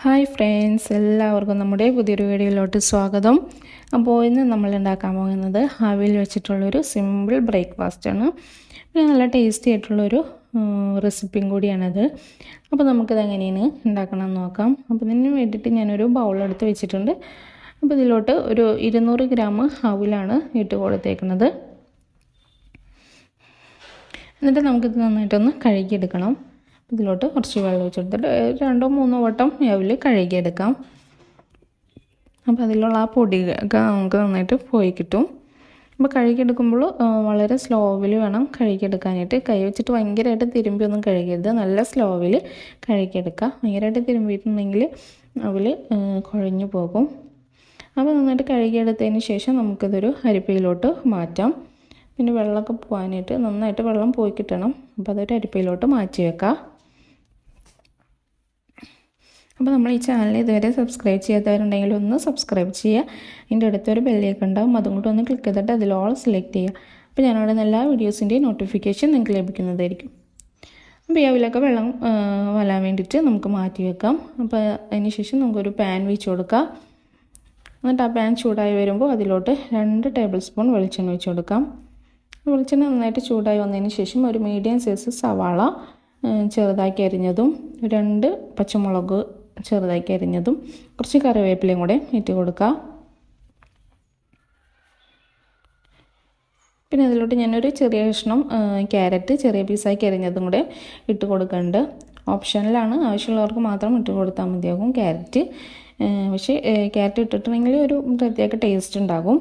Hi friends, എല്ലാവർക്കും നമ്മുടെ പുതിയൊരു വീഡിയോയിലോട്ട് സ്വാഗതം. അപ്പോൾ ഇന്ന് നമ്മൾ ഉണ്ടാക്കാൻ പോകുന്നത് അവിൽ വെച്ചിട്ടുള്ളൊരു സിമ്പിൾ ബ്രേക്ക്ഫാസ്റ്റാണ്. പിന്നെ നല്ല ടേസ്റ്റി ആയിട്ടുള്ളൊരു റെസിപ്പിയും കൂടിയാണത്. അപ്പോൾ നമുക്കിത് എങ്ങനെയാണ് ഉണ്ടാക്കണമെന്ന് നോക്കാം. അപ്പോൾ ഇതിന് വേണ്ടിയിട്ട് ഞാനൊരു ബൗളെടുത്ത് വെച്ചിട്ടുണ്ട്. അപ്പോൾ ഇതിലോട്ട് ഒരു 200 ഗ്രാം അവിലാണ് ഇട്ട് കൊടുത്തേക്കുന്നത്. എന്നിട്ട് നമുക്കിത് നന്നായിട്ടൊന്ന് കഴുകിയെടുക്കണം. ഇതിലോട്ട് കുറച്ച് വെള്ളം ഒഴിച്ചെടുത്തിട്ട് 2-3 വട്ടം അവിൽ കഴുകിയെടുക്കാം. അപ്പോൾ അതിലുള്ള ആ പൊടിയൊക്കെ നമുക്ക് നന്നായിട്ട് പോയി കിട്ടും. അപ്പോൾ കഴുകിയെടുക്കുമ്പോൾ വളരെ സ്ലോവിൽ വേണം കഴുകിയെടുക്കാനായിട്ട്. കൈ വെച്ചിട്ട് ഭയങ്കരമായിട്ട് തിരുമ്പിയൊന്നും കഴുകരുത്, നല്ല സ്ലോവിൽ കഴുകിയെടുക്കുക. ഭയങ്കരമായിട്ട് തിരുമ്പിയിട്ടുണ്ടെങ്കിൽ അവിൽ കുഴഞ്ഞു പോകും. അപ്പോൾ നന്നായിട്ട് കഴുകിയെടുത്തതിന് ശേഷം നമുക്കിതൊരു അരിപ്പയിലോട്ട് മാറ്റാം. പിന്നെ വെള്ളമൊക്കെ പോകാനായിട്ട് നന്നായിട്ട് വെള്ളം പോയി കിട്ടണം. അപ്പോൾ അതൊരു അരിപ്പയിലോട്ട് മാറ്റി വെക്കാം. അപ്പോൾ നമ്മൾ ഈ ചാനൽ ഇതുവരെ സബ്സ്ക്രൈബ് ചെയ്യാത്തവരുണ്ടെങ്കിൽ ഒന്ന് സബ്സ്ക്രൈബ് ചെയ്യുക. ഇതിൻ്റെ അടുത്തൊരു ബെല്ലേക്ക് ഉണ്ടാവും, അതും കൂടെ ഒന്ന് ക്ലിക്ക് ചെയ്തിട്ട് അതിൽ ഓൾ സെലക്ട് ചെയ്യുക. അപ്പോൾ ഞാനിവിടെ എല്ലാ വീഡിയോസിൻ്റെയും നോട്ടിഫിക്കേഷൻ നിങ്ങൾക്ക് ലഭിക്കുന്നതായിരിക്കും. അപ്പോൾ ഈ അവിലൊക്കെ വെള്ളം വലാൻ വേണ്ടിയിട്ട് നമുക്ക് മാറ്റി വെക്കാം. അപ്പോൾ അതിന് ശേഷം നമുക്കൊരു പാൻ വെച്ച് കൊടുക്കാം. എന്നിട്ട് ആ പാൻ ചൂടായി വരുമ്പോൾ അതിലോട്ട് 2 ടേബിൾ സ്പൂൺ വെളിച്ചെണ്ണ ഒഴിച്ച് കൊടുക്കാം. വെളിച്ചെണ്ണ നന്നായിട്ട് ചൂടായി വന്നതിന് ശേഷം ഒരു മീഡിയം സൈസ് സവാള ചെറുതാക്കി അരിഞ്ഞതും 2 പച്ചമുളക് ചെറുതാക്കി അരിഞ്ഞതും കുറച്ച് കറിവേപ്പിലയും കൂടെ ഇട്ട് കൊടുക്കുക. പിന്നെ അതിലോട്ട് ഞാനൊരു ചെറിയ കഷ്ണം ക്യാരറ്റ് ചെറിയ പീസാക്കി അരിഞ്ഞതും കൂടെ ഇട്ട് കൊടുക്കുന്നുണ്ട്. ഓപ്ഷനിലാണ്, ആവശ്യമുള്ളവർക്ക് മാത്രം ഇട്ട് കൊടുത്താൽ മതിയാകും ക്യാരറ്റ്. പക്ഷേ ക്യാരറ്റ് ഇട്ടിട്ടുണ്ടെങ്കിൽ ഒരു പ്രത്യേക ടേസ്റ്റ് ഉണ്ടാകും.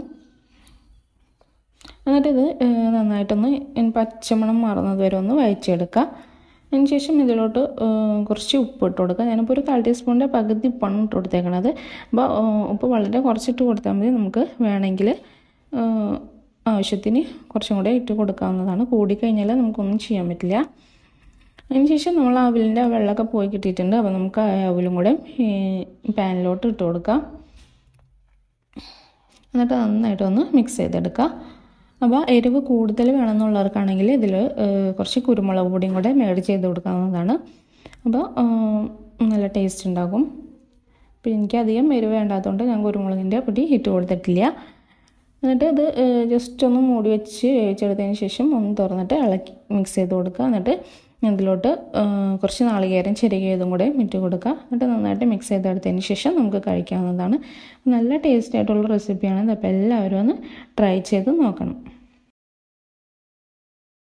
എന്നിട്ട് ഇത് നന്നായിട്ടൊന്ന് പച്ചമണം മാറുന്നത് വരെ ഒന്ന് വഴച്ചെടുക്കുക. അതിന് ശേഷം ഇതിലോട്ട് കുറച്ച് ഉപ്പ് ഇട്ട് കൊടുക്കുക. ഞാനിപ്പോൾ ഒരു 1/4 ടീസ്പൂണിൻ്റെ പകുതി ഉപ്പാണ് ഇട്ട് കൊടുത്തേക്കണത്. അപ്പോൾ ഉപ്പ് വളരെ കുറച്ചിട്ട് കൊടുത്താൽ മതി. നമുക്ക് വേണമെങ്കിൽ ആവശ്യത്തിന് കുറച്ചും കൂടെ ഇട്ട് കൊടുക്കാവുന്നതാണ്. കൂടിക്കഴിഞ്ഞാൽ നമുക്കൊന്നും ചെയ്യാൻ പറ്റില്ല. അതിന് ശേഷം നമ്മൾ അവിലിൻ്റെ വെള്ളമൊക്കെ പോയി കിട്ടിയിട്ടുണ്ട്. അപ്പോൾ നമുക്ക് ആ അവിലും കൂടെ പാനിലോട്ട് ഇട്ട് കൊടുക്കാം. എന്നിട്ട് നന്നായിട്ടൊന്ന് മിക്സ് ചെയ്തെടുക്കുക. അപ്പോൾ എരിവ് കൂടുതൽ വേണമെന്നുള്ളവർക്കാണെങ്കിൽ ഇതിൽ കുറച്ച് കുരുമുളക് പൊടിയും കൂടെ മേഡ് ചെയ്ത് കൊടുക്കാവുന്നതാണ്. അപ്പോൾ നല്ല ടേസ്റ്റ് ഉണ്ടാകും. അപ്പോൾ എനിക്കധികം എരിവ് വേണ്ടാത്തതുകൊണ്ട് ഞാൻ കുരുമുളകിൻ്റെ പൊടി ഇട്ട് കൊടുത്തിട്ടില്ല. എന്നിട്ട് ഇത് ജസ്റ്റ് ഒന്ന് മൂടി വെച്ച് വേവിച്ചെടുത്തതിന് ശേഷം ഒന്ന് തുറന്നിട്ട് ഇളക്കി മിക്സ് ചെയ്ത് കൊടുക്കുക. എന്നിട്ട് ഇതിലോട്ട് കുറച്ച് നാളികേരം ചിരകിയതും കൂടെ ഇട്ട് കൊടുക്കുക. എന്നിട്ട് നന്നായിട്ട് മിക്സ് ചെയ്തെടുത്തതിന് ശേഷം നമുക്ക് കഴിക്കാവുന്നതാണ്. നല്ല ടേസ്റ്റ് ആയിട്ടുള്ള റെസിപ്പിയാണ്. അപ്പോൾ എല്ലാവരും ഒന്ന് ട്രൈ ചെയ്ത് നോക്കണം.